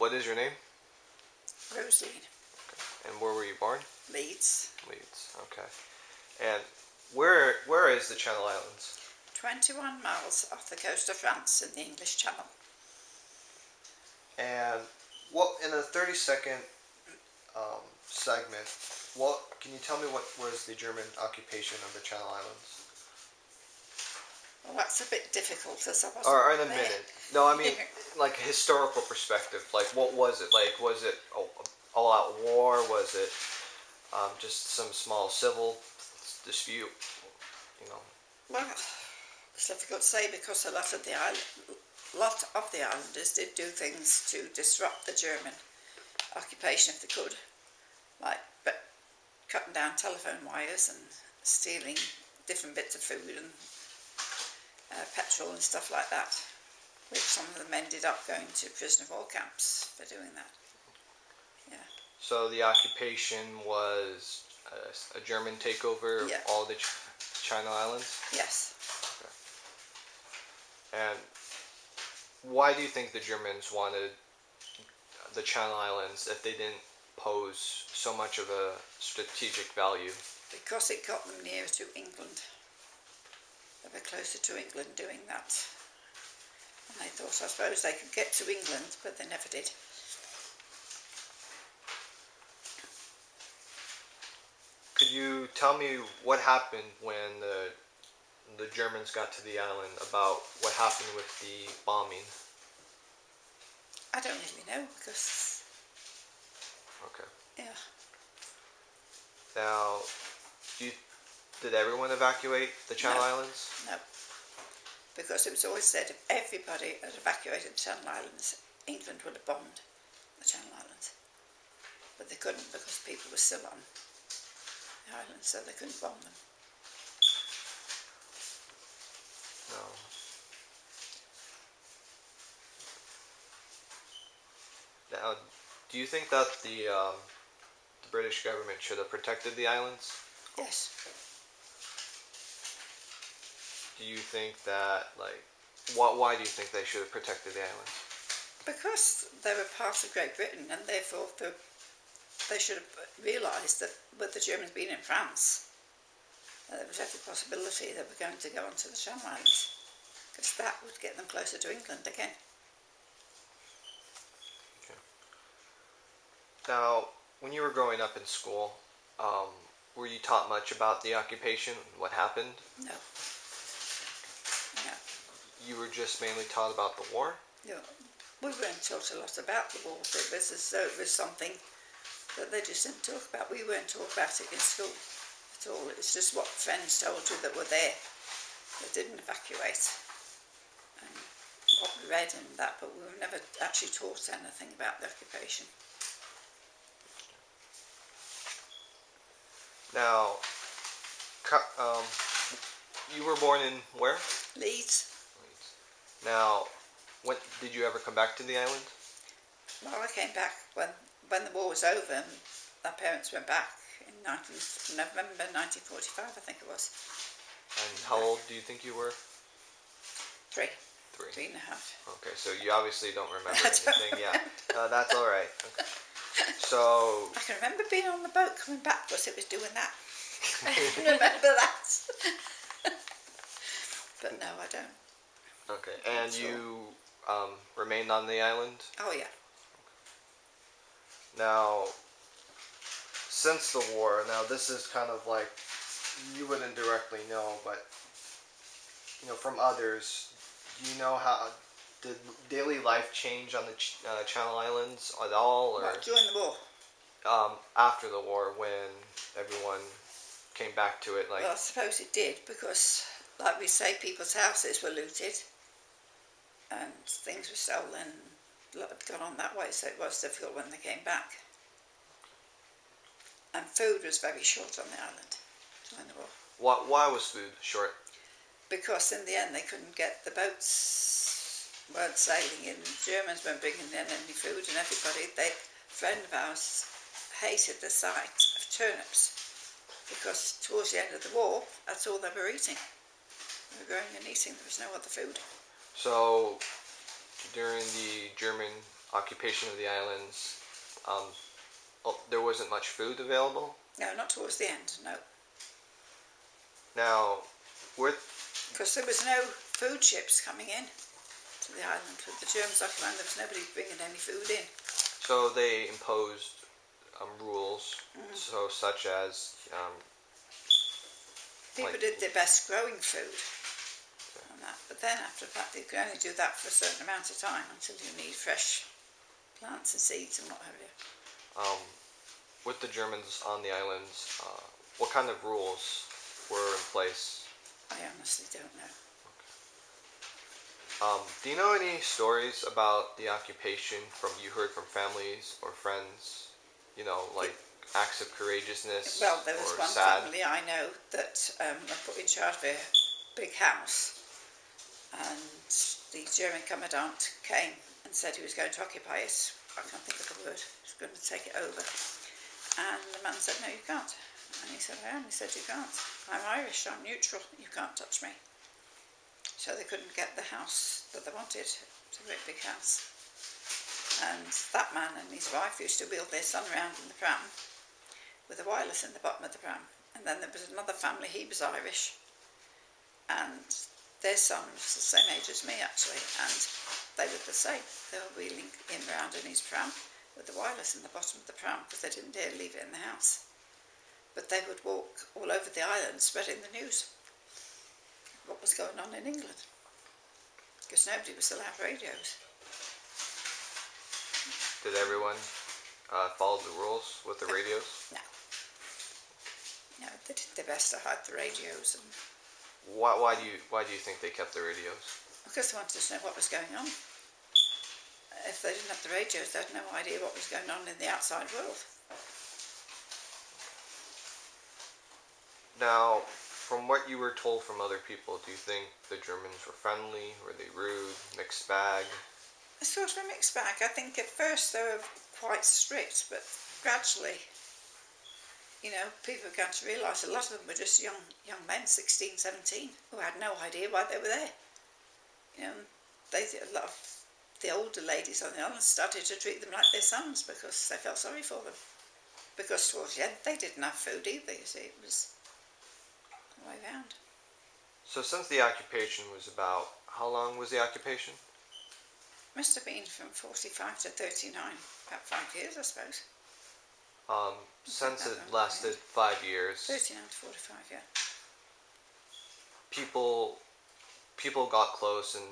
what is your name? Rosaline. And where were you born? Leeds. Leeds. Okay. And where is the Channel Islands? 21 miles off the coast of France in the English Channel. And what in a 30-second segment, can you tell me what was the German occupation of the Channel Islands? Well, that's a bit difficult as I wasn't Or in a there. minute. No, I mean like a historical perspective. Like what was it? Like was it all-out war? Was it just some small civil dispute? You know. Well, it's difficult to say because a lot of the islanders did do things to disrupt the German occupation if they could, like cutting down telephone wires and stealing different bits of food and petrol and stuff like that, which some of them ended up going to prisoner of war camps for doing that. Yeah. So the occupation was a German takeover of all the Channel Islands? Yes. Okay. And why do you think the Germans wanted the Channel Islands if they didn't pose so much of a strategic value? Because it got them nearer to England. They were closer to England doing that. And they thought, I suppose, they could get to England, but they never did. Could you tell me what happened when the Germans got to the island, about what happened with the bombing? I don't really know, because... Okay. Yeah. Now, did everyone evacuate the Channel Islands? No. Because it was always said if everybody had evacuated the Channel Islands, England would have bombed the Channel Islands. But they couldn't because people were still on the islands, so they couldn't bomb them. No. Now, do you think that the British government should have protected the islands? Yes. Do you think that, like, why do you think they should have protected the islands? Because they were part of Great Britain, and therefore they should have realised that with the Germans being in France, there was every possibility they were going to go onto the Channel Islands, because that would get them closer to England again. Okay. Now, when you were growing up in school, were you taught much about the occupation, what happened? No. No. You were just mainly taught about the war? No. We weren't taught a lot about the war. It was as though it was something that they just didn't talk about. We weren't taught about it in school at all. It's just what friends told you that were there that didn't evacuate. And what we read and that, but we were never actually taught anything about the occupation. Now, you were born in where? Leeds. Now, when did you ever come back to the island? Well, I came back when the war was over. My parents went back in November 1945, I think it was. And how old do you think you were? 3. 3. 3.5. Okay, so you obviously don't remember anything. Yeah, that's all right. Okay. So I can remember being on the boat coming back because it was doing that. I can remember that. But no, I don't. Okay, and you remained on the island? Oh, yeah. Now, since the war, now this is kind of like, you wouldn't directly know, but, you know, from others, do you know how, did daily life change on the Channel Islands at all? Or during the war? After the war, when everyone came back to it? Like, well, I suppose it did, because, like we say, people's houses were looted, and things were stolen, gone on that way, so it was difficult when they came back. And food was very short on the island during the war. Why was food short? Because in the end they couldn't get, the boats weren't sailing in, the Germans weren't bringing in any food, and everybody, a friend of ours hated the sight of turnips, because towards the end of the war, that's all they were eating. They were growing and eating, there was no other food. So, during the German occupation of the islands, there wasn't much food available. No, not towards the end, no. Now, with Because there was no food ships coming in to the island. With the Germans occupying, there was nobody bringing any food in. so they imposed rules, so such as People did their best growing food on that, but then after that they could only do that for a certain amount of time until you need fresh plants and seeds and what have you. with the Germans on the islands, what kind of rules were in place? I honestly don't know. Do you know any stories about the occupation you heard from families or friends? You know, like acts of courageousness. Well, there was or one sad? family I know that were put in charge of a big house, and the German commandant came and said he was going to occupy it. I can't think of the word. He was going to take it over. And the man said, no, you can't. And he said, I am. He said, you can't. I'm Irish. I'm neutral. You can't touch me. So they couldn't get the house that they wanted. It's a very big house. And that man and his wife used to wheel their son around in the pram with a wireless in the bottom of the pram. And then there was another family, he was Irish, and their son was the same age as me actually, and they were the same. They were wheeling him around in his pram with the wireless in the bottom of the pram because they didn't dare leave it in the house. But they would walk all over the island spreading the news, what was going on in England, because nobody was allowed radios. Did everyone follow the rules with the radios? No. No, they did their best to hide the radios, and Why do you think they kept the radios? because they wanted to know what was going on. If they didn't have the radios, they had no idea what was going on in the outside world. Now, from what you were told from other people, do you think the Germans were friendly? Were they rude? Mixed bag? A sort of a mixed bag. I think at first they were quite strict, but gradually, people began to realise a lot of them were just young men, 16, 17, who had no idea why they were there. A lot of the older ladies on the island started to treat them like their sons because they felt sorry for them. Because towards the end they didn't have food either, you see, it was the way round. So since the occupation was about, how long was the occupation? Must have been from 45 to 39, about 5 years I suppose. Since it lasted 5 years, 39 to 45, yeah. people got close, and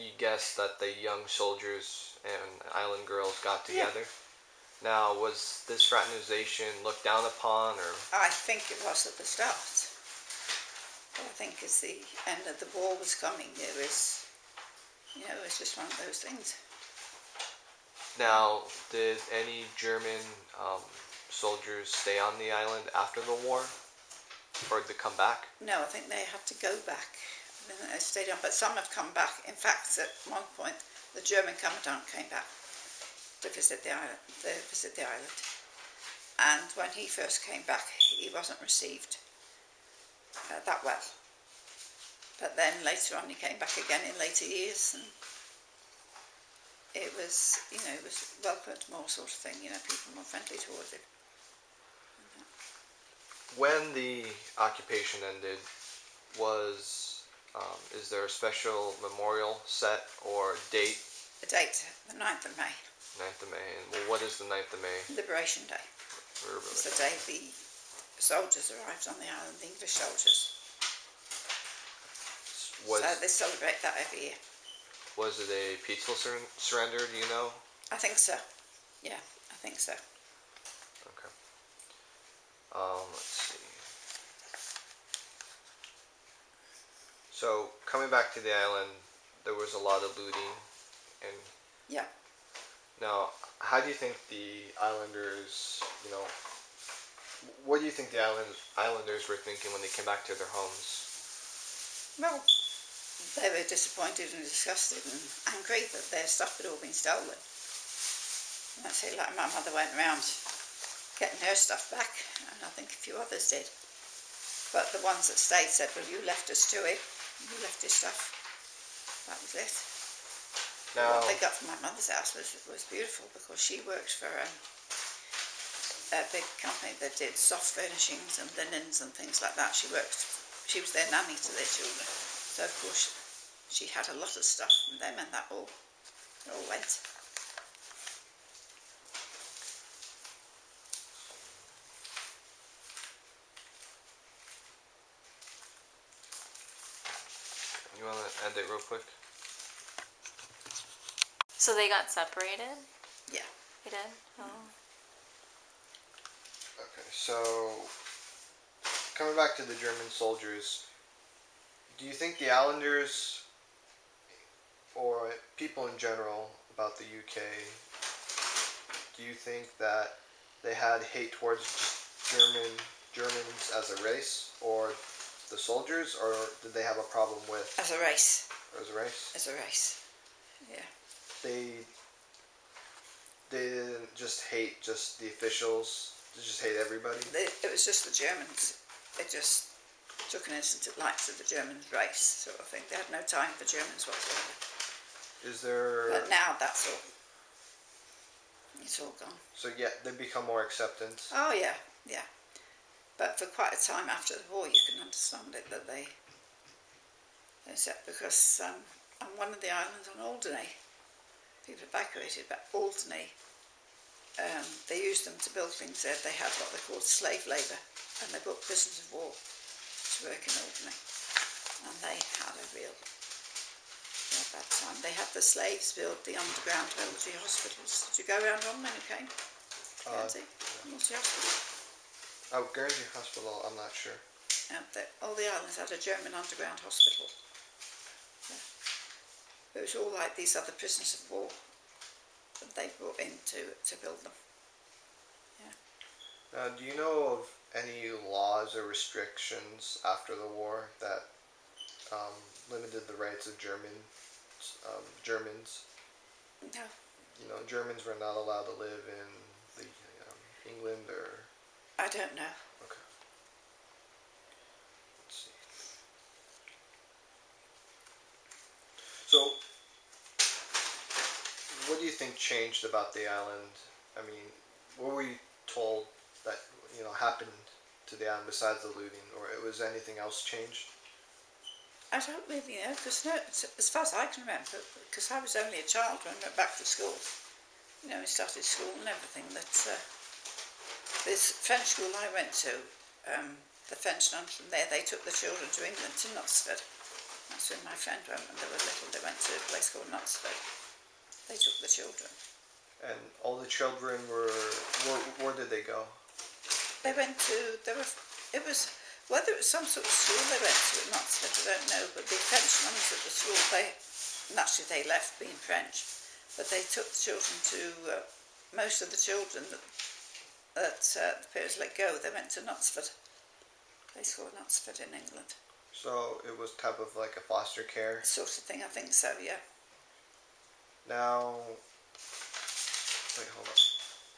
you guess that the young soldiers and island girls got together. Yeah. Now, was this fraternization looked down upon, or? I think it was at the start. But I think as the end of the war was coming, it was just one of those things. Now, did any German soldiers stay on the island after the war, or did they come back? No, I think they had to go back. I mean, they stayed on, but some have come back. In fact, at one point, the German commandant came back to visit the island. And when he first came back, he wasn't received that well. But then later on, he came back again in later years, and it was welcomed more sort of thing. People more friendly towards it. When the occupation ended, is there a special memorial set or date? The date, the 9th of May. 9th of May. And what is the 9th of May? Liberation Day. It's the day the soldiers arrived on the island, the English soldiers. So they celebrate that every year. Was it a peaceful surrender, do you know? I think so. Yeah, I think so. Okay. Let's see. So, coming back to the island, there was a lot of looting, and yeah. Now, how do you think the islanders, what do you think the islanders were thinking when they came back to their homes? Well, they were disappointed and disgusted and angry that their stuff had all been stolen. And I say, like, my mother went around getting her stuff back, and I think a few others did. But the ones that stayed said, well, you left us to it. You left your stuff. That was it. Now, what they got from my mother's house was beautiful, because she worked for a big company that did soft furnishings and linens and things like that. She was their nanny to their children. So of course she had a lot of stuff from them, and that all went. you want to end it real quick? So they got separated? Yeah. They did? Oh. Okay, so coming back to the German soldiers, do you think the Islanders, or people in general about the UK, do you think that they had hate towards Germans as a race, or the soldiers, or did they have a problem with As a race. as a race? As a race. Yeah. They didn't just hate just the officials. They just hate everybody. It was just the Germans. They just took an instant like to the German race sort of thing. They had no time for Germans whatsoever. Is there? But now that's all. It's all gone. So yeah, they become more acceptant. Oh yeah, yeah. But for quite a time after the war, you can understand it that they said, because on one of the islands on Alderney, people evacuated, but Alderney, they used them to build things there. They had what they called slave labour, and they brought prisoners of war to work in Alderney, and they had a real bad time. They had the slaves build the underground military hospitals. Did you go around one when you came? Guernsey? Military hospital? Oh, Guernsey Hospital, I'm not sure. All the islands had a German underground hospital. Yeah. It was all like these other prisoners of war that they brought in to build them. Yeah. Do you know of any laws or restrictions after the war that limited the rights of Germans? No. You know, Germans were not allowed to live in the England or. I don't know. Okay. Let's see. So, what do you think changed about the island? I mean, what were you told that happened to the island besides the looting, or was anything else changed? I don't really know, because as far as I can remember, because I was only a child when I went back to school, we started school and everything, that this French school I went to, the French nuns from there, they took the children to England, to Knutsford. That's when my friend went when they were little. They went to a place called Knutsford. They took the children. And all the children where did they go? They went to, whether it was some sort of school they went to at Knutsford, I don't know, but the French nuns at the school, naturally they left being French, but they took the children to, most of the children that the parents let go, they went to Knutsford. They saw Knutsford in England. So it was type of like a foster care sort of thing, I think so, yeah. Now, wait, hold on.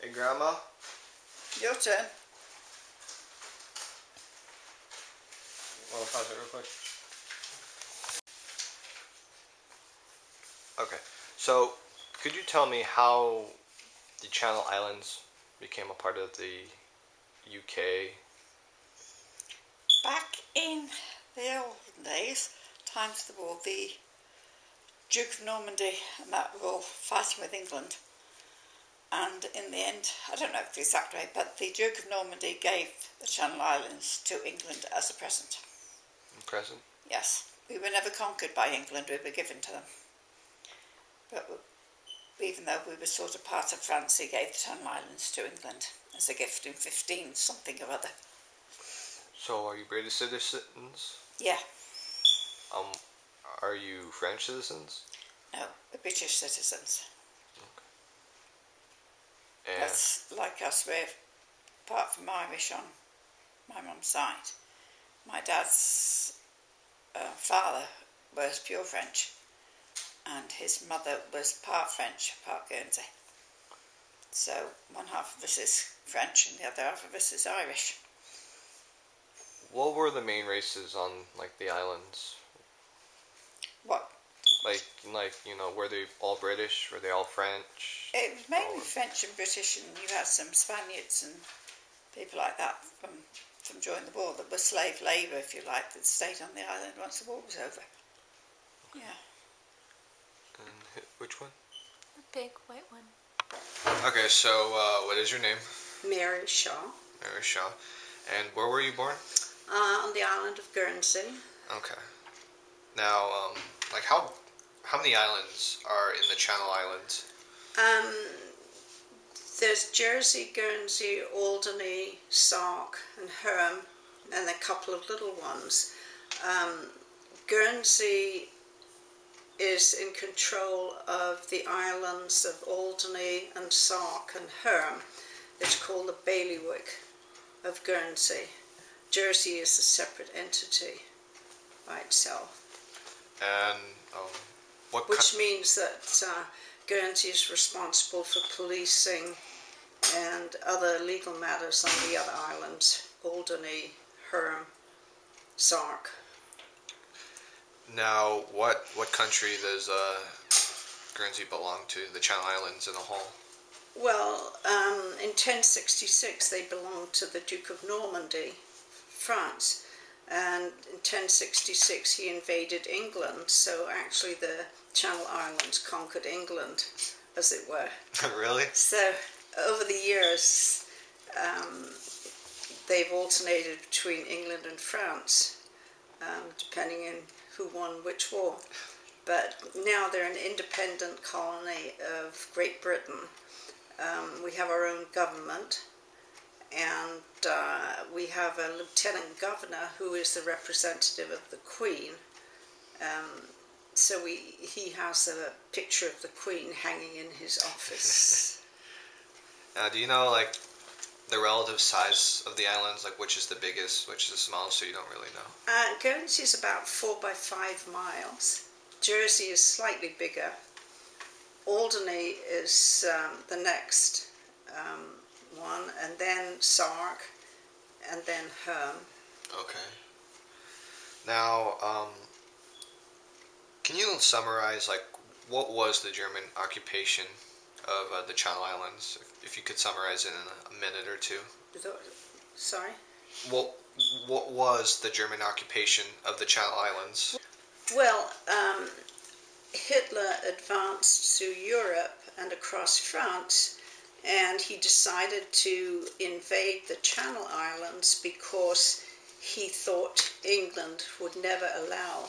Hey, Grandma? Your turn. Want to pause it real quick? Okay, so could you tell me how the Channel Islands became a part of the UK? Back in the olden days, times of the war, the Duke of Normandy and that were all fighting with England, and in the end, I don't know the exact way, but the Duke of Normandy gave the Channel Islands to England as a present. Present? Yes, we were never conquered by England, we were given to them. But even though we were sort of part of France, he gave the Channel Islands to England as a gift in 15 something or other. So are you British citizens? Yeah. Are you French citizens? No, we're British citizens. Okay. And that's like us, we're apart from Irish on my mum's side. My dad's father was pure French, and his mother was part French, part Guernsey. So one half of us is French and the other half of us is Irish. what were the main races on like the islands? What? Like were they all British? Were they all French? It was mainly French and British, and you had some Spaniards and people like that from during the war that were slave labour, if you like, that stayed on the island once the war was over. Yeah. And which one? The big white one. Okay, so what is your name? Mary Shaw. Mary Shaw. And where were you born? On the island of Guernsey. Okay. Now, like how many islands are in the Channel Islands? There's Jersey, Guernsey, Alderney, Sark and Herm, and a couple of little ones. Guernsey is in control of the islands of Alderney and Sark and Herm. It's called the bailiwick of Guernsey. Jersey is a separate entity by itself. And which means that Guernsey is responsible for policing and other legal matters on the other islands, Alderney, Herm, Sark. Now, what country does Guernsey belong to? The Channel Islands in a whole? Well, in 1066 they belonged to the Duke of Normandy, France, and in 1066 he invaded England, so actually the Channel Islands conquered England, as it were. Really? So over the years they've alternated between England and France, depending on who won which war. But now they're an independent colony of Great Britain. We have our own government, and we have a lieutenant governor who is the representative of the Queen. So he has a picture of the Queen hanging in his office. Do you know like the relative size of the islands, like which is the biggest, which is the smallest, so you don't really know? Guernsey is about 4 by 5 miles. Jersey is slightly bigger. Alderney is the next one, and then Sark, and then Herm. Okay. Now, can you summarize like what was the German occupation of the Channel Islands? If you could summarize it in a minute or two. Sorry? What was the German occupation of the Channel Islands? Well, Hitler advanced through Europe and across France, and he decided to invade the Channel Islands because he thought England would never allow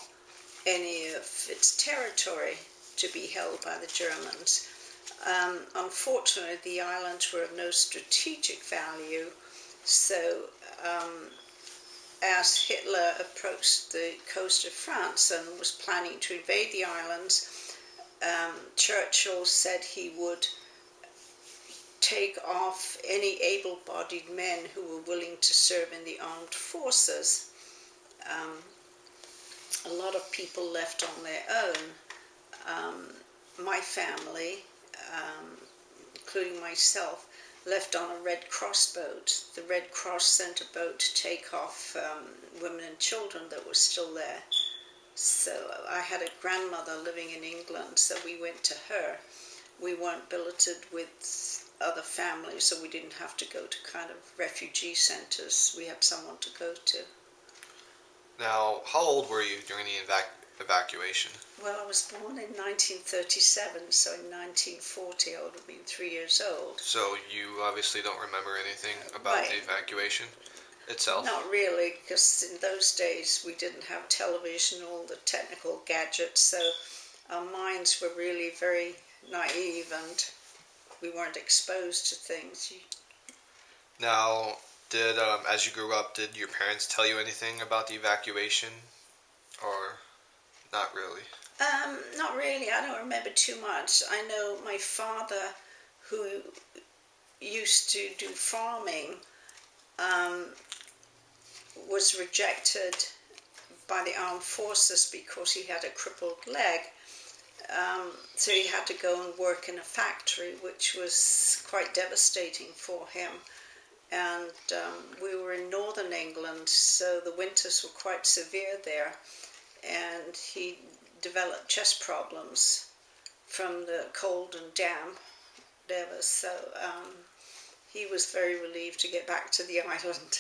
any of its territory to be held by the Germans. Unfortunately, the islands were of no strategic value, so as Hitler approached the coast of France and was planning to invade the islands, Churchill said he would take off any able-bodied men who were willing to serve in the armed forces. A lot of people left on their own. My family, including myself, left on a Red Cross boat. The Red Cross sent a boat to take off women and children that were still there. So I had a grandmother living in England, so we went to her. We weren't billeted with other families, so we didn't have to go to kind of refugee centres. We had someone to go to. Now, how old were you during the evacuation? Well, I was born in 1937, so in 1940 I would have been 3 years old. So you obviously don't remember anything about the evacuation itself? Not really, because in those days we didn't have television, all the technical gadgets, so our minds were really very naive and we weren't exposed to things. Now, as you grew up, did your parents tell you anything about the evacuation, or not really? Not really. I don't remember too much. I know my father, who used to do farming, was rejected by the armed forces because he had a crippled leg. So he had to go and work in a factory, which was quite devastating for him. And we were in northern England, so the winters were quite severe there. And he developed chest problems from the cold and damp there was. So he was very relieved to get back to the island.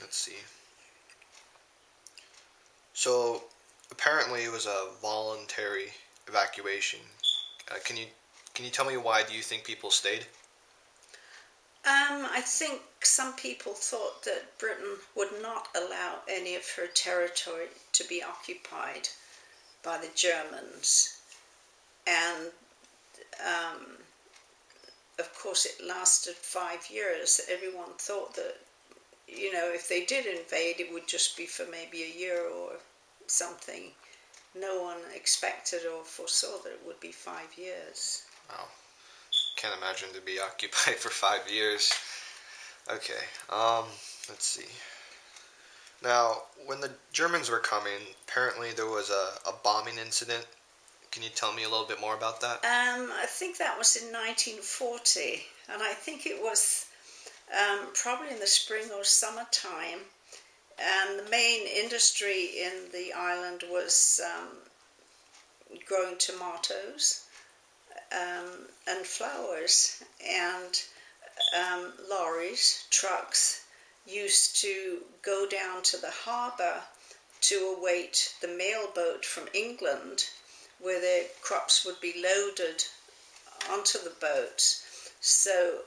Let's see. So apparently it was a voluntary evacuation. Can you tell me why do you think people stayed? I think some people thought that Britain would not allow any of her territory to be occupied by the Germans. And of course it lasted 5 years. Everyone thought that, if they did invade, it would just be for maybe a year or something. No one expected or foresaw that it would be 5 years. Wow. Can't imagine to be occupied for 5 years. Okay, let's see. Now, when the Germans were coming, apparently there was a bombing incident. Can you tell me a little bit more about that? I think that was in 1940, and I think it was probably in the spring or summertime. And the main industry in the island was growing tomatoes and flowers, and lorries, trucks used to go down to the harbour to await the mail boat from England, where their crops would be loaded onto the boat. So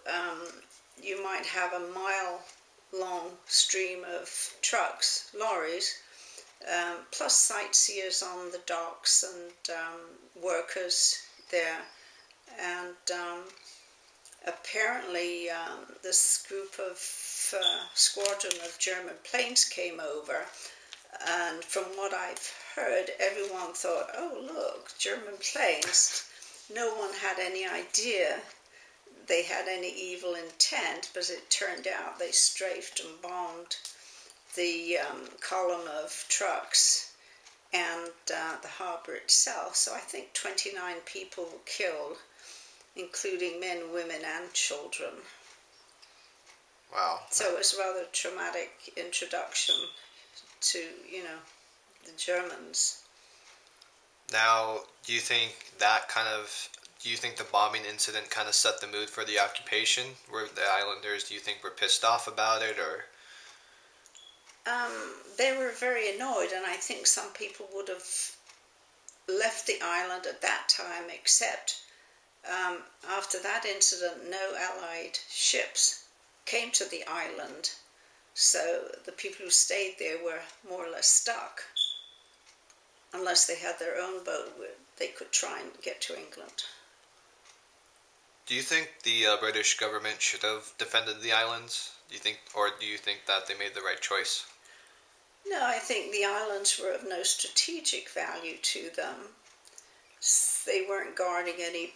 you might have a mile-long stream of trucks, lorries, plus sightseers on the docks and workers there. And apparently this group of squadron of German planes came over, and from what I've heard, everyone thought, oh look, German planes. No one had any idea they had any evil intent, but it turned out they strafed and bombed the column of trucks and the harbour itself. So I think 29 people were killed, including men, women and children. Wow. So it was a rather traumatic introduction to, the Germans. Now, do you think the bombing incident kind of set the mood for the occupation? Were the islanders, do you think, were pissed off about it, or? They were very annoyed, and I think some people would have left the island at that time, except after that incident, no Allied ships came to the island, so the people who stayed there were more or less stuck, unless they had their own boat where they could try and get to England. Do you think the British government should have defended the islands? Do you think that they made the right choice? No, I think the islands were of no strategic value to them. They weren't guarding any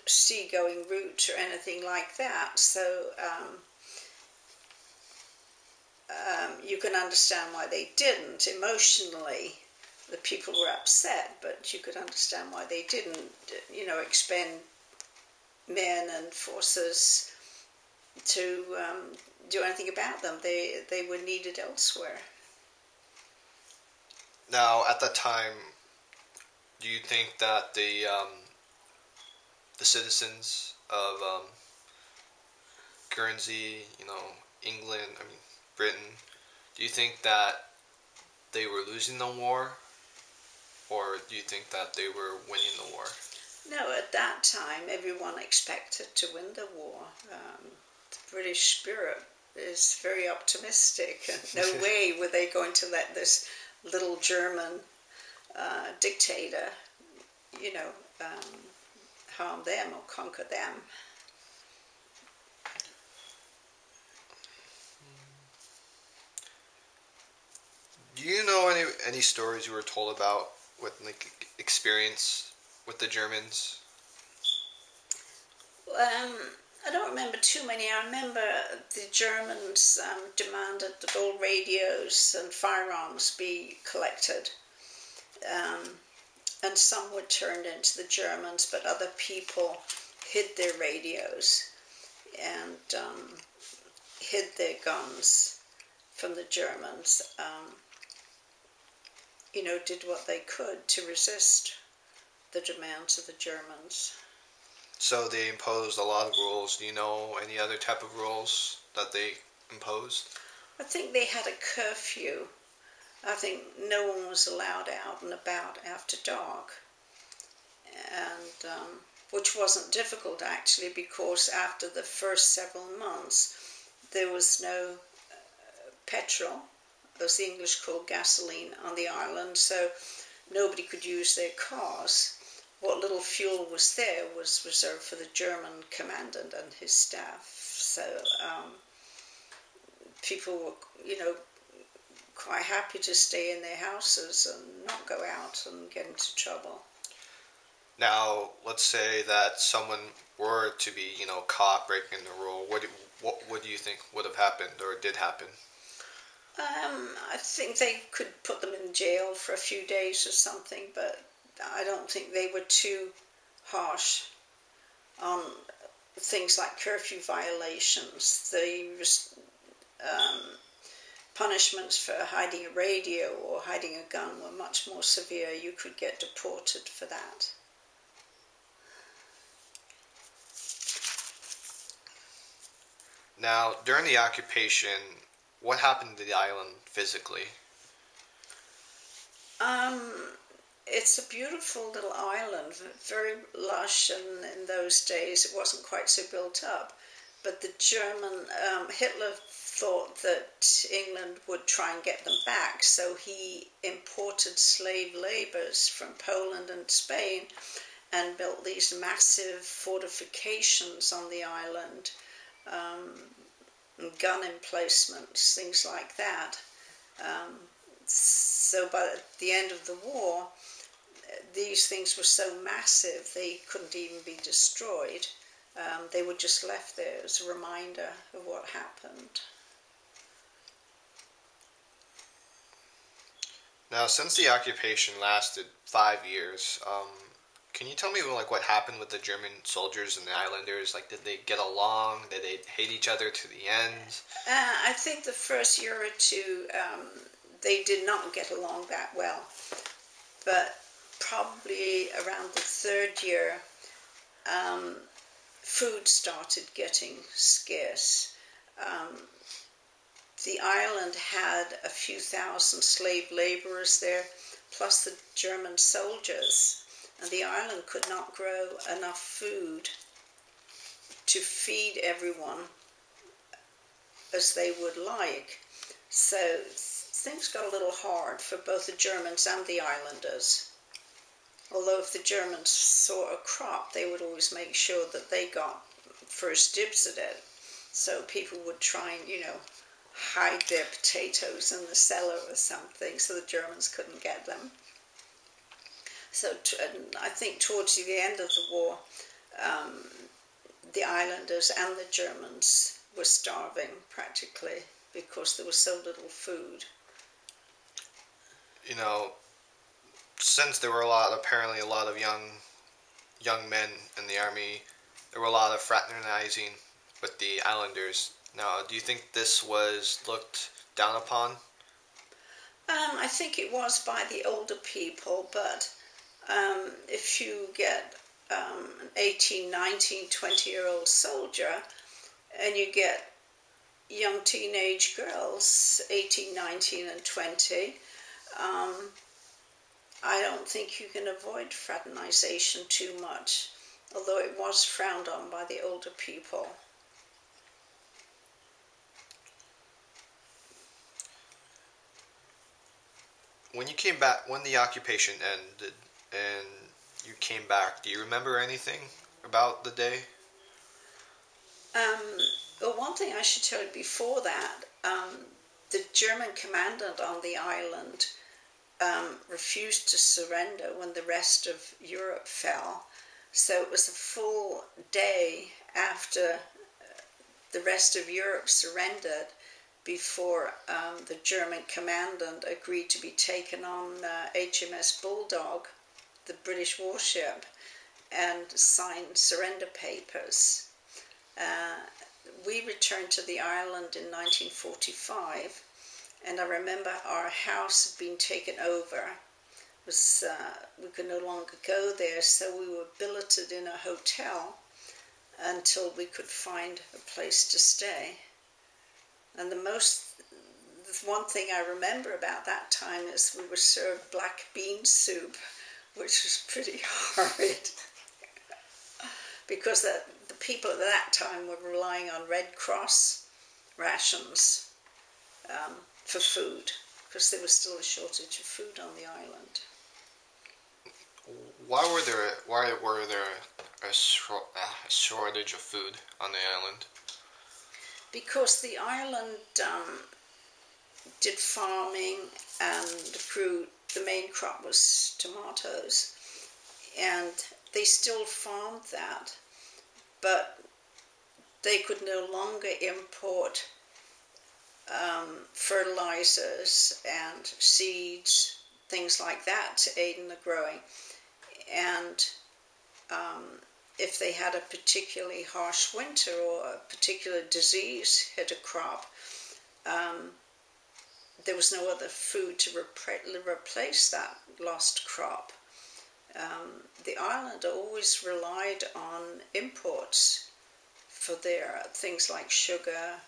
seagoing route or anything like that, so you can understand why they didn't. Emotionally, the people were upset, but you could understand why they didn't, expend men and forces to do anything about them. They were needed elsewhere. Now, at that time, do you think that the citizens of Guernsey, England, Britain, do you think that they were losing the war, or do you think that they were winning the war? No, at that time, everyone expected to win the war. The British spirit is very optimistic, and no way were they going to let this little German dictator, harm them or conquer them. Do you know any stories you were told about with experience with the Germans? I don't remember too many. I remember the Germans demanded that all radios and firearms be collected, and some were turned into the Germans, but other people hid their radios and hid their guns from the Germans. did what they could to resist the demands of the Germans. So they imposed a lot of rules. Do you know any other type of rules that they imposed? I think they had a curfew. I think no one was allowed out and about after dark, and which wasn't difficult actually, because after the first several months there was no petrol, as the English call gasoline, on the island, so nobody could use their cars. What little fuel was there was reserved for the German commandant and his staff. So people were, quite happy to stay in their houses and not go out and get into trouble. Now, let's say that someone were to be, caught breaking the rule. What do you think would have happened or did happen? I think they could put them in jail for a few days or something, but I don't think they were too harsh on things like curfew violations. The punishments for hiding a radio or hiding a gun were much more severe. You could get deported for that. Now, during the occupation, what happened to the island physically? It's a beautiful little island, very lush, and in those days it wasn't quite so built up. But the Hitler thought that England would try and get them back, so he imported slave labourers from Poland and Spain and built these massive fortifications on the island, gun emplacements, things like that. So by the end of the war, these things were so massive they couldn't even be destroyed. They were just left there as a reminder of what happened. Now, since the occupation lasted 5 years, can you tell me what happened with the German soldiers and the islanders? Did they get along? Did they hate each other to the end? I think the first year or two they did not get along that well, but probably around the third year food started getting scarce. The island had a few thousand slave laborers there, plus the German soldiers, and the island could not grow enough food to feed everyone as they would like. So things got a little hard for both the Germans and the islanders. Although if the Germans saw a crop, they would always make sure that they got first dibs at it. So people would try and, hide their potatoes in the cellar or something so the Germans couldn't get them. So I think towards the end of the war, the islanders and the Germans were starving practically because there was so little food. Since there were apparently a lot of young men in the army, there were a lot of fraternizing with the islanders. Now, do you think this was looked down upon? I think it was by the older people, but if you get an 18, 19, 20-year-old soldier and you get young teenage girls, 18, 19 and 20, I don't think you can avoid fraternization too much, although it was frowned on by the older people. When you came back, when the occupation ended and you came back, do you remember anything about the day? Well, one thing I should tell you before that, the German commandant on the island refused to surrender when the rest of Europe fell. So it was a full day after the rest of Europe surrendered before the German commandant agreed to be taken on HMS Bulldog, the British warship, and signed surrender papers. We returned to the island in 1945, and I remember our house had been taken over. We could no longer go there, so we were billeted in a hotel until we could find a place to stay. And the one thing I remember about that time is we were served black bean soup, which was pretty horrid. Because the people at that time were relying on Red Cross rations for food, because there was still a shortage of food on the island. Why were there a shortage of food on the island? Because the island did farming and grew, the main crop was tomatoes, and they still farmed that, but they could no longer import fertilizers and seeds, things like that, to aid in the growing. And if they had a particularly harsh winter or a particular disease hit a crop, there was no other food to replace that lost crop. The island always relied on imports for their things like sugar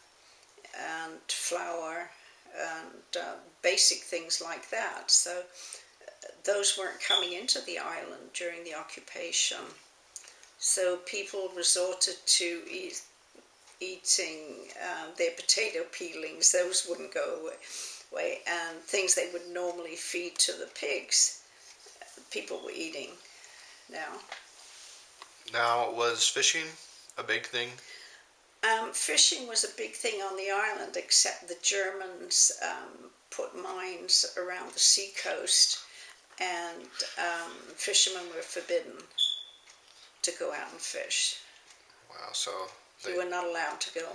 and flour and basic things like that. So those weren't coming into the island during the occupation. So people resorted to eating their potato peelings. Those wouldn't go away, and things they would normally feed to the pigs, people were eating now. Now, was fishing a big thing? Fishing was a big thing on the island, except the Germans put mines around the seacoast, and fishermen were forbidden to go out and fish. Wow, so you were not allowed to go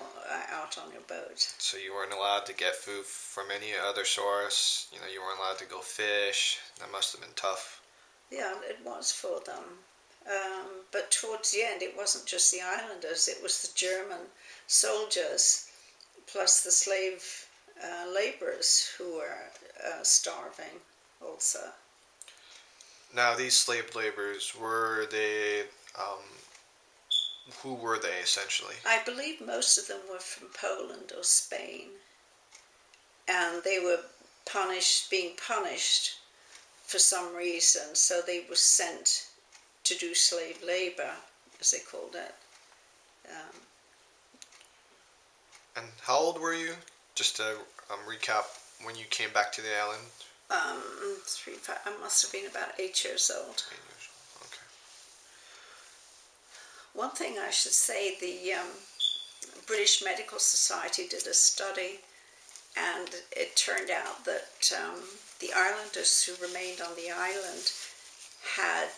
out on your boat. So you weren't allowed to get food from any other source. You weren't allowed to go fish. That must have been tough. Yeah, it was for them. But towards the end, it wasn't just the islanders. It was the German soldiers, plus the slave laborers who were starving also. Now, these slave laborers, were they... who were they, essentially? I believe most of them were from Poland or Spain. And they were being punished for some reason, so they were sent to do slave labor, as they called it. And how old were you? Just to recap, when you came back to the island? I must have been about 8 years old. 8 years old, okay. One thing I should say, the British Medical Society did a study, and it turned out that the islanders who remained on the island had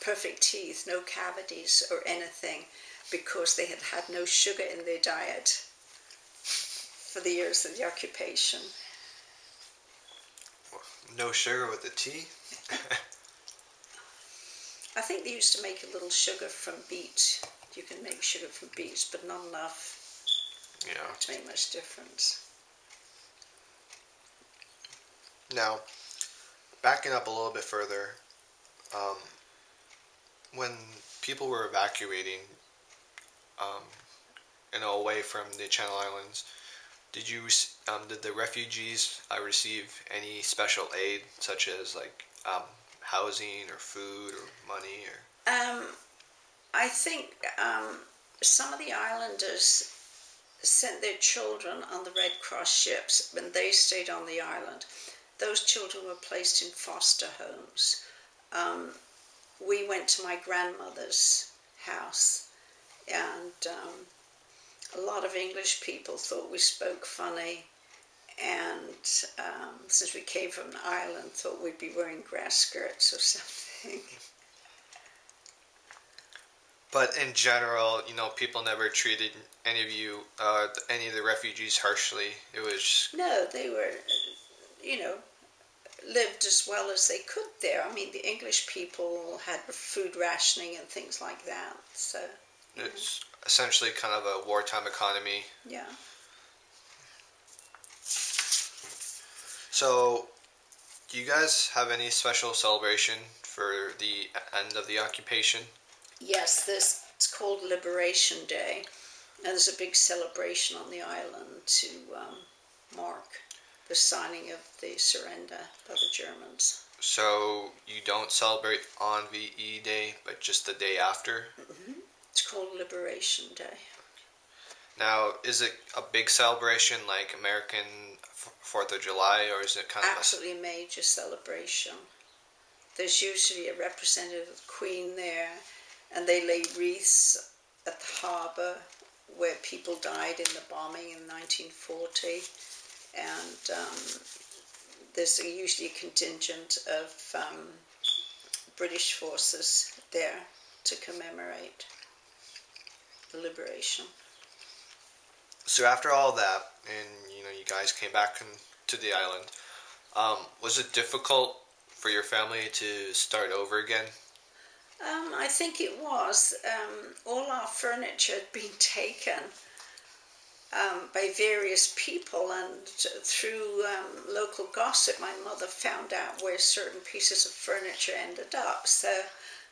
perfect teeth, no cavities or anything, because they had had no sugar in their diet for the years of the occupation. No sugar with the tea? I think they used to make a little sugar from beet. You can make sugar from beets, but not enough to make much difference. Now, backing up a little bit further, when people were evacuating, away from the Channel Islands, did the refugees receive any special aid, such as like housing or food or money or? I think some of the islanders sent their children on the Red Cross ships when they stayed on the island. Those children were placed in foster homes. We went to my grandmother's house, and a lot of English people thought we spoke funny, and since we came from an island, thought we'd be wearing grass skirts or something. But in general, people never treated any of the refugees harshly. It was... No, they were, lived as well as they could there. I mean, the English people had food rationing and things like that, so... It's essentially kind of a wartime economy. Yeah. So, do you guys have any special celebration for the end of the occupation? Yes, it's called Liberation Day, and there's a big celebration on the island to mark the signing of the surrender by the Germans. So, you don't celebrate on VE Day, but just the day after? It's called Liberation Day. Now, is it a big celebration like American 4th of July, or is it kind of Absolutely a major celebration. There's usually a representative of the Queen there, and they lay wreaths at the harbour where people died in the bombing in 1940, and there's usually a contingent of British forces there to commemorate the liberation. So after all that, and you guys came back to the island, was it difficult for your family to start over again? I think it was. All our furniture had been taken by various people, and through local gossip, my mother found out where certain pieces of furniture ended up. So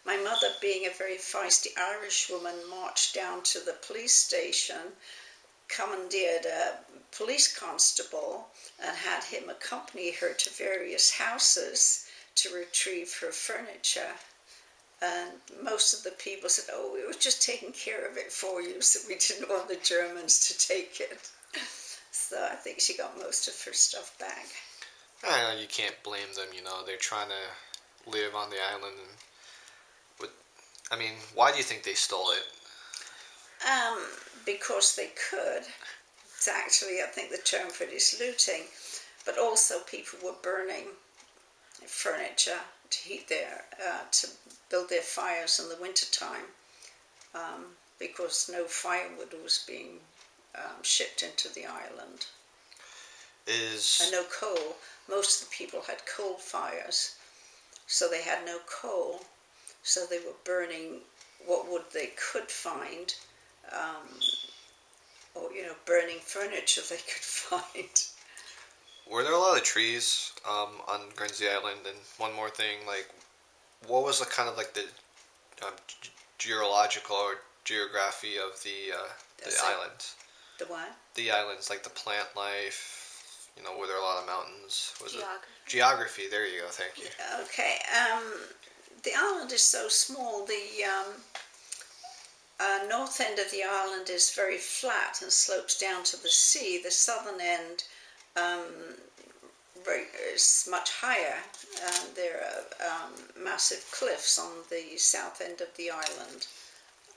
my mother, being a very feisty Irish woman, marched down to the police station, commandeered a police constable, and had him accompany her to various houses to retrieve her furniture. And most of the people said, "Oh, we were just taking care of it for you, so we didn't want the Germans to take it." So I think she got most of her stuff back. I know you can't blame them. They're trying to live on the island, I mean, why do you think they stole it? Because they could. It's actually, I think the term for it is looting. But also people were burning furniture to heat to build their fires in the wintertime, because no firewood was being shipped into the island. And no coal. Most of the people had coal fires, so they had no coal, so they were burning what wood they could find, or burning furniture they could find. Were there a lot of trees on Guernsey Island? And one more thing, like, what was the kind of like the geological or geography of the islands? The what? The islands, like the plant life. Were there a lot of mountains? Geography. There you go. Thank you. Okay. The island is so small. The north end of the island is very flat and slopes down to the sea. The southern end is much higher. There are massive cliffs on the south end of the island.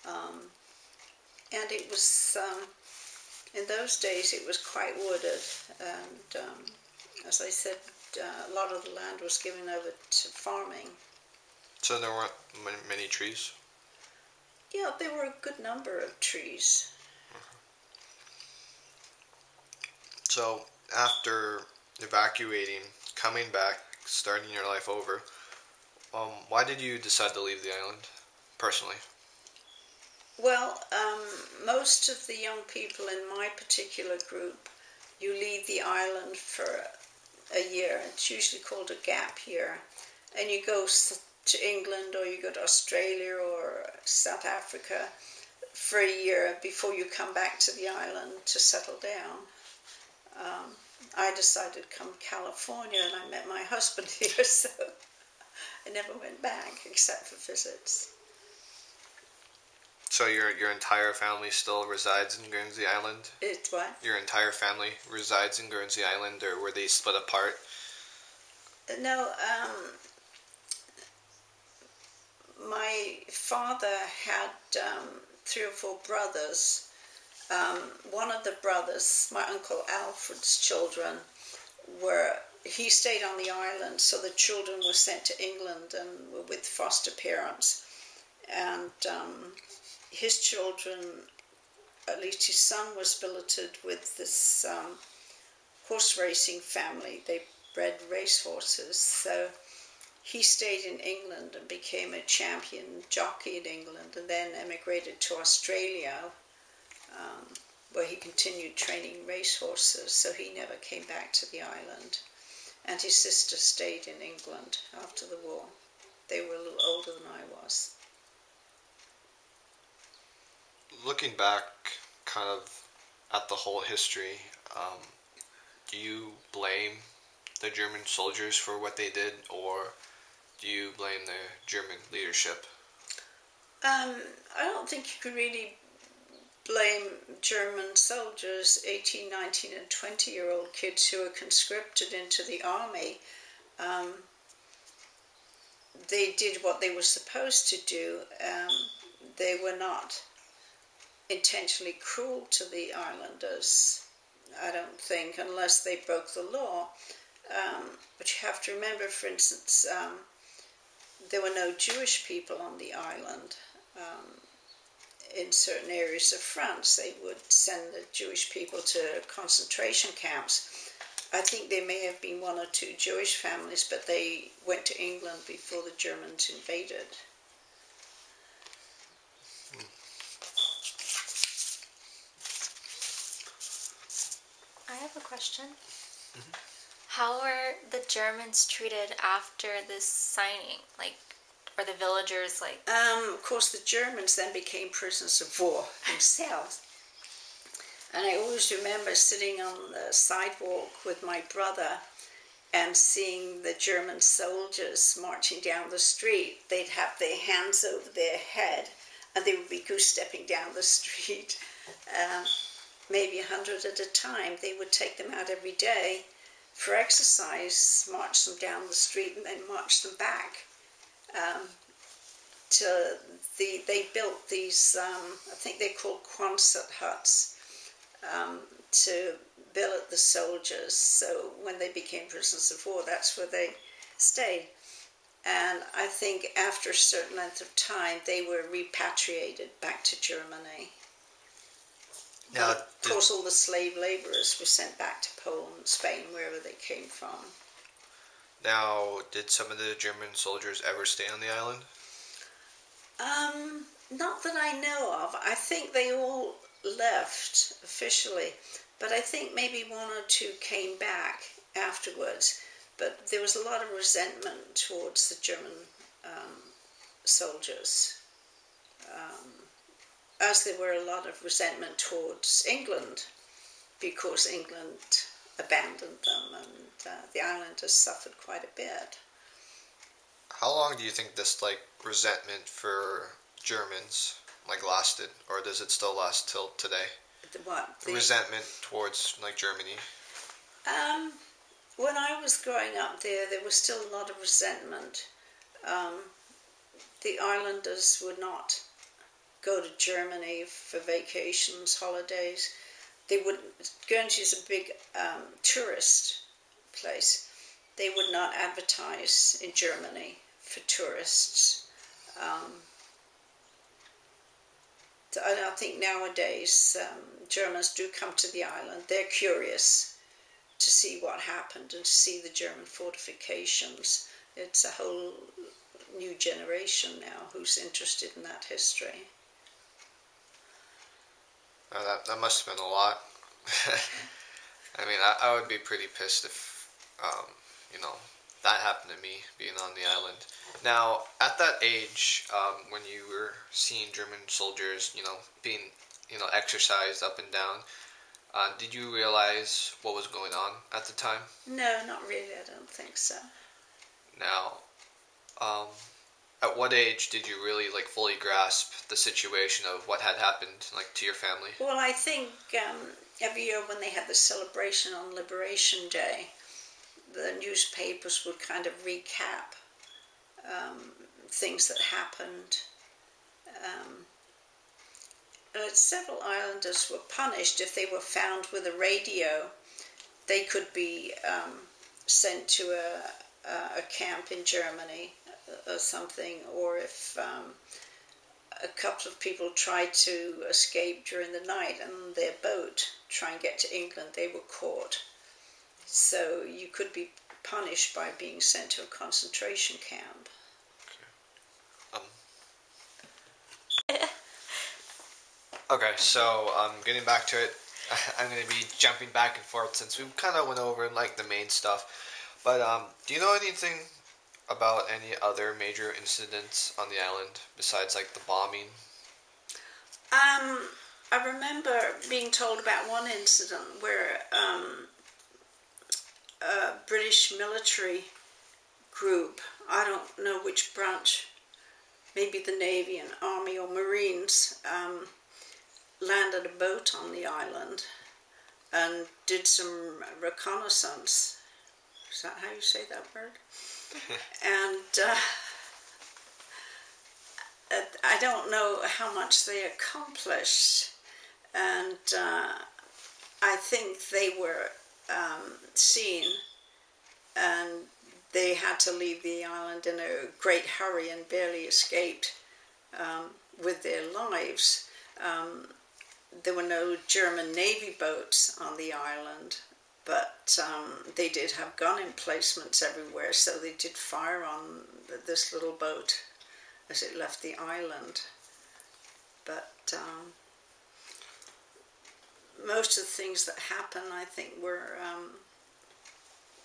And it was, in those days, it was quite wooded. And as I said, a lot of the land was given over to farming. So there weren't many trees? Yeah, there were a good number of trees. So after evacuating, coming back, starting your life over, why did you decide to leave the island, personally? Well, most of the young people in my particular group, you leave the island for a year. It's usually called a gap year. And you go to England, or you go to Australia or South Africa for a year before you come back to the island to settle down. I decided to come to California, and I met my husband here, so I never went back except for visits. So your entire family still resides in Guernsey Island? It's what? Your entire family resides in Guernsey Island, or were they split apart? No, my father had 3 or 4 brothers. One of the brothers, my Uncle Alfred's children, he stayed on the island, so the children were sent to England and were with foster parents. And his children, at least his son, was billeted with this horse racing family. They bred racehorses, so he stayed in England and became a champion jockey in England, and then emigrated to Australia, where he continued training racehorses, so he never came back to the island. and his sister stayed in England after the war. They were a little older than I was. Looking back kind of at the whole history, do you blame the German soldiers for what they did, or do you blame the German leadership? I don't think you could really blame German soldiers, 18, 19 and 20-year-old kids who were conscripted into the army. They did what they were supposed to do. They were not intentionally cruel to the islanders, I don't think, unless they broke the law. But you have to remember, for instance, there were no Jewish people on the island. In certain areas of France, they would send the Jewish people to concentration camps. I think there may have been one or two Jewish families, but they went to England before the Germans invaded. I have a question. How were the Germans treated after this signing? Like, or the villagers, like... Of course, the Germans then became prisoners of war themselves. And I always remember sitting on the sidewalk with my brother and seeing the German soldiers marching down the street. They'd have their hands over their head and they would be goose-stepping down the street. Maybe 100 at a time. They would take them out every day for exercise, march them down the street and then march them back. They built these, I think they're called Quonset huts, to billet the soldiers. So when they became prisoners of war, that's where they stayed. And I think after a certain length of time, they were repatriated back to Germany. Now, of course, all the slave laborers were sent back to Poland, Spain, wherever they came from. Now, did some of the German soldiers ever stay on the island? Not that I know of. I think they all left officially, but I think maybe one or two came back afterwards. But there was a lot of resentment towards the German soldiers, as there were a lot of resentment towards England, because England abandoned them and the islanders suffered quite a bit. How long do you think this resentment for Germans lasted, or does it still last till today? The resentment towards Germany. When I was growing up there was still a lot of resentment. The islanders would not go to Germany for vacations, holidays. They wouldn't. Guernsey is a big tourist place. They would not advertise in Germany for tourists. I think nowadays Germans do come to the island. They're curious to see what happened and to see the German fortifications. It's a whole new generation now who's interested in that history. That must have been a lot. I mean, I would be pretty pissed if, that happened to me, being on the island. Now, at that age, when you were seeing German soldiers, being, exercised up and down, did you realize what was going on at the time? No, not really. I don't think so. Now, at what age did you really fully grasp the situation of what had happened to your family? Well, I think every year when they had the celebration on Liberation Day, the newspapers would kind of recap things that happened. Several islanders were punished if they were found with a radio. They could be sent to a camp in Germany or something, or if a couple of people tried to escape during the night and their boat try and get to England, they were caught. So you could be punished by being sent to a concentration camp. Okay, so getting back to it, I'm going to be jumping back and forth since we kind of went over the main stuff. But do you know anything about any other major incidents on the island besides like the bombing? I remember being told about one incident where a British military group, I don't know which branch, maybe the Navy and Army or Marines, landed a boat on the island and did some reconnaissance. Is that how you say that word? And I don't know how much they accomplished, and I think they were seen, and they had to leave the island in a great hurry and barely escaped with their lives. There were no German Navy boats on the island, but they did have gun emplacements everywhere, so they did fire on this little boat as it left the island. But most of the things that happened, I think, were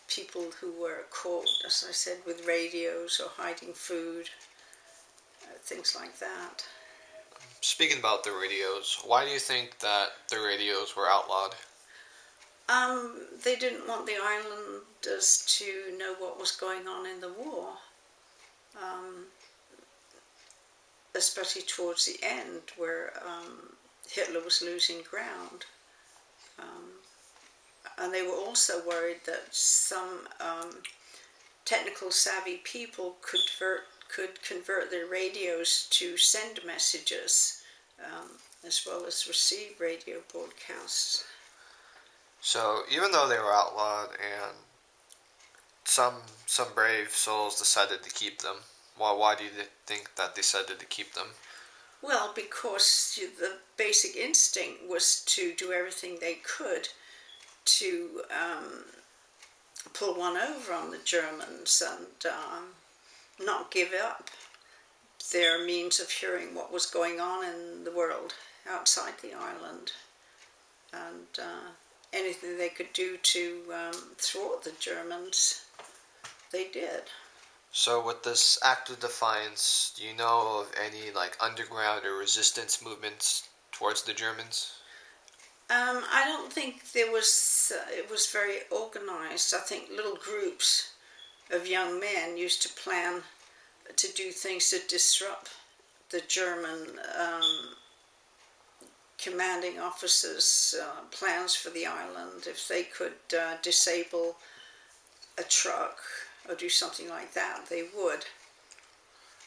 people who were caught, as I said, with radios or hiding food, things like that. Speaking about the radios, why do you think that the radios were outlawed? They didn't want the islanders to know what was going on in the war, especially towards the end where Hitler was losing ground. And they were also worried that some technical savvy people could convert their radios to send messages as well as receive radio broadcasts. So even though they were outlawed and some brave souls decided to keep them, why do you think that they decided to keep them? Well, because the basic instinct was to do everything they could to pull one over on the Germans and not give up their means of hearing what was going on in the world outside the island, and anything they could do to thwart the Germans, they did. So with this act of defiance, do you know of any like underground or resistance movements towards the Germans? I don't think there was. It was very organized. I think little groups of young men used to plan to do things to disrupt the German commanding officers' plans for the island. If they could disable a truck or do something like that, they would.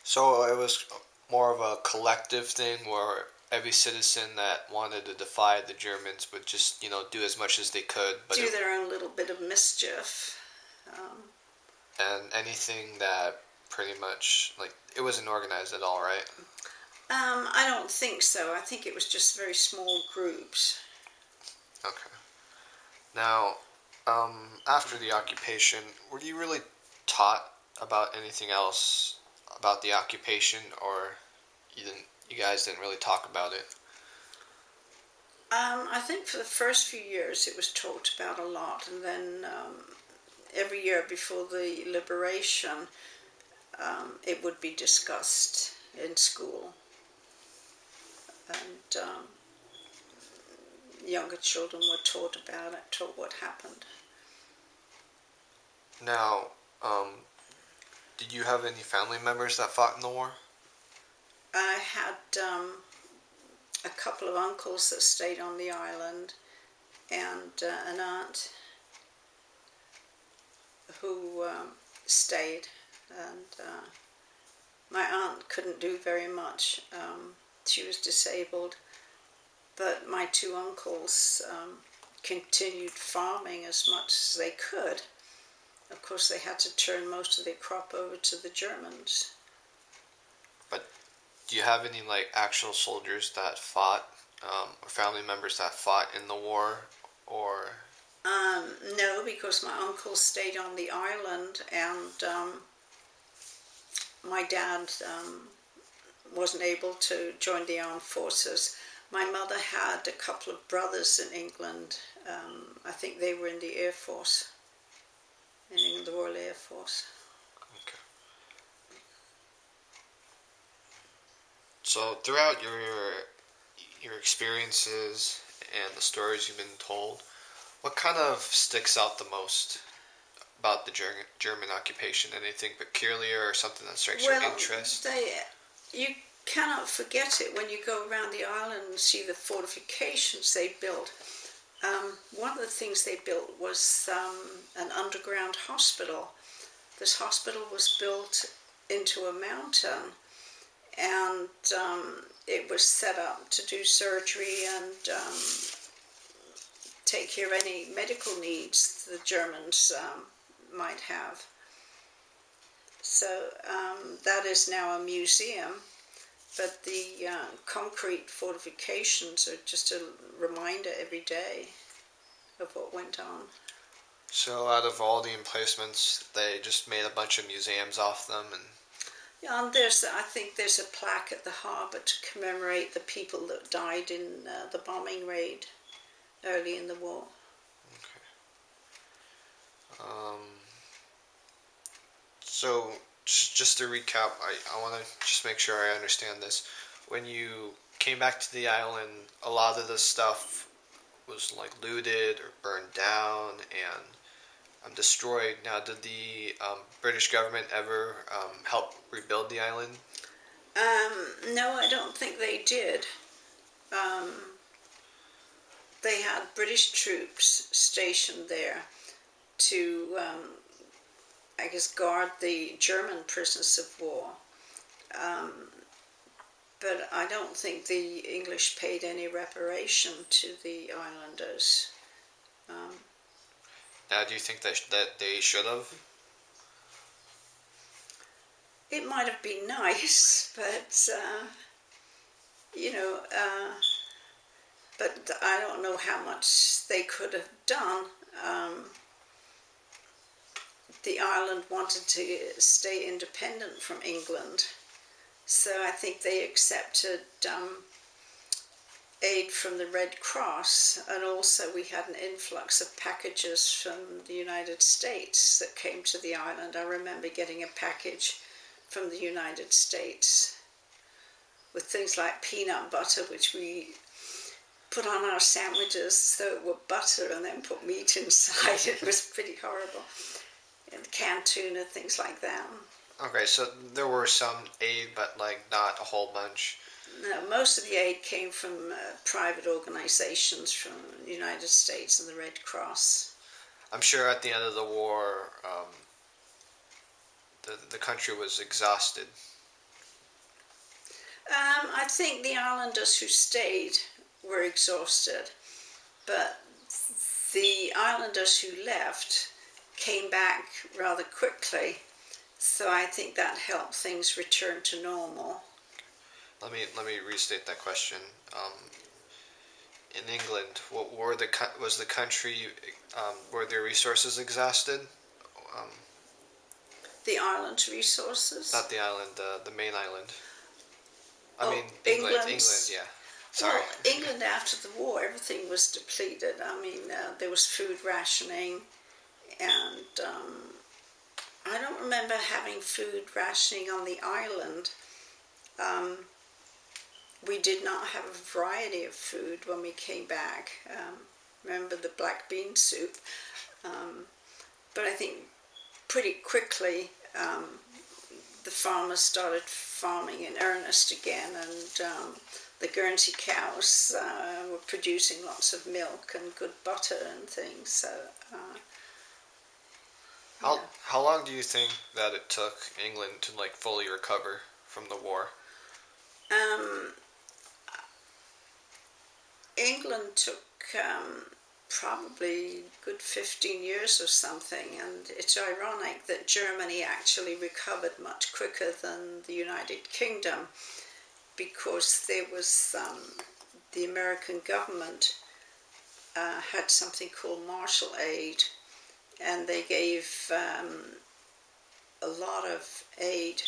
So it was more of a collective thing where every citizen that wanted to defy the Germans would just, do as much as they could. But do their own little bit of mischief. And anything that pretty much, it wasn't organized at all, right? I don't think so. I think it was just very small groups. Okay. Now, after the occupation, were you really taught about anything else about the occupation, or you guys didn't really talk about it? I think for the first few years it was talked about a lot, and then every year before the liberation it would be discussed in school, and younger children were taught about it, taught what happened. Now, did you have any family members that fought in the war? I had a couple of uncles that stayed on the island, and an aunt who stayed, and my aunt couldn't do very much. She was disabled, but my two uncles continued farming as much as they could. Of course, they had to turn most of their crop over to the Germans. But do you have any actual soldiers that fought, or family members that fought in the war, or? No, because my uncle stayed on the island, and my dad wasn't able to join the armed forces. My mother had a couple of brothers in England. I think they were in the Air Force. in the Royal Air Force. Okay. So throughout your experiences and the stories you've been told, what kind of sticks out the most about the German occupation? Anything peculiar or something that strikes your interest? You cannot forget it when you go around the island and see the fortifications they built. One of the things they built was an underground hospital. This hospital was built into a mountain, and it was set up to do surgery and take care of any medical needs the Germans might have. So that is now a museum, but the concrete fortifications are just a reminder every day of what went on. So out of all the emplacements, they just made a bunch of museums off them, and Yeah, and I think there's a plaque at the harbour to commemorate the people that died in the bombing raid early in the war. okay. So just to recap, I want to just make sure I understand this. When you came back to the island, a lot of the stuff was like looted or burned down and destroyed. Now, did the British government ever help rebuild the island? No, I don't think they did. They had British troops stationed there to, I guess, guard the German prisoners of war. But I don't think the English paid any reparation to the islanders. Now, do you think that they should have? It might have been nice, but but I don't know how much they could have done. The island wanted to stay independent from England, so I think they accepted aid from the Red Cross, and also we had an influx of packages from the United States that came to the island. I remember getting a package from the United States with things like peanut butter, which we put on our sandwiches as though it were butter and then put meat inside. It was pretty horrible. And canned tuna, things like that. Okay, so there were some aid, but like not a whole bunch. No, most of the aid came from private organizations from the United States and the Red Cross. I'm sure at the end of the war, the country was exhausted. I think the islanders who stayed were exhausted, but the islanders who left came back rather quickly, so I think that helped things return to normal. Let me restate that question. In England, was the country were their resources exhausted? The island's resources? Not the island, the main island. I Oh, mean England, England's- yeah. Sorry. Well, England after the war, everything was depleted. I mean, there was food rationing, and I don't remember having food rationing on the island. We did not have a variety of food when we came back. Remember the black bean soup? But I think pretty quickly the farmers started farming in earnest again, and the Guernsey cows were producing lots of milk and good butter and things. So, How long do you think that it took England to like fully recover from the war? England took probably a good 15 years or something, and it's ironic that Germany actually recovered much quicker than the United Kingdom, because there was the American government had something called Marshall Aid, and they gave a lot of aid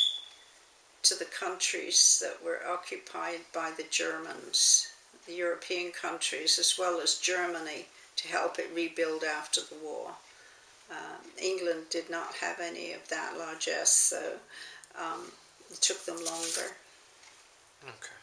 to the countries that were occupied by the Germans, the European countries, as well as Germany, to help it rebuild after the war. England did not have any of that largesse, so it took them longer. Okay.